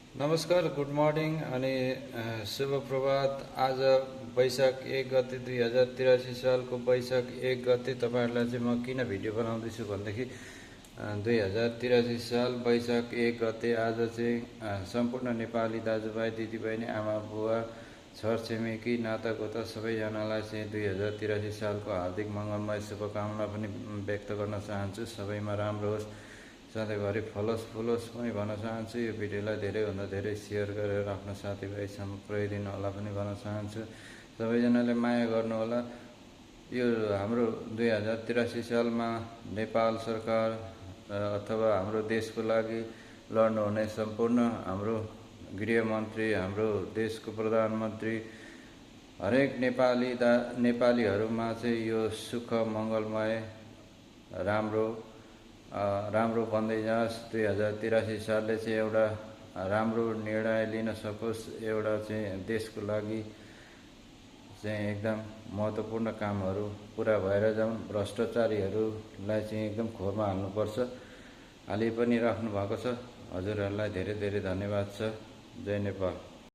नमस्कार, good morning अनि शुभ प्रभात। आज वैशाख 1 गते 2083 सालको वैशाख 1 गते तपाईँहरूलाई चाहिँ म किन भिडियो बनाउँदैछु भनेदेखि 2083 साल वैशाख 1 गते आज चाहिँ सम्पूर्ण नेपाली दाजुभाइ दिदीबहिनी आमा बुवा छरछिमेकी नातागोता सबैजनालाई चाहिँ 2083 सालको हार्दिक मङ्गलमय शुभकामना पनि व्यक्त गर्न चाहन्छु। सबैमा राम्रो होस्, सधैँभरि फलोस् फुलोस् पनि भन्न चाहन्छु। यो भिडियोलाई धेरैभन्दा धेरै सेयर गरेर आफ्नो साथीभाइसम्म पुर्याइदिनु होला पनि भन्न चाहन्छु। सबैजनाले माया गर्नुहोला। यो हाम्रो 2083 सालमा नेपाल सरकार अथवा हाम्रो देशको लागि लड्नुहुने सम्पूर्ण हाम्रो गृहमन्त्री, हाम्रो देशको प्रधानमन्त्री, हरेक नेपालीहरूमा चाहिँ यो सुख मङ्गलमय राम्रो बन्दै जाओस्। 2083 सालले चाहिँ एउटा राम्रो निर्णय लिन सकोस्, एउटा चाहिँ देशको लागि चाहिँ एकदम महत्त्वपूर्ण कामहरू पुरा भएर जाउन्। भ्रष्टाचारीहरूलाई चाहिँ एकदम खोरमा हाल्नुपर्छ, हालि पनि राख्नु भएको छ। हजुरहरूलाई धेरै धेरै धन्यवाद छ। जय नेपाल।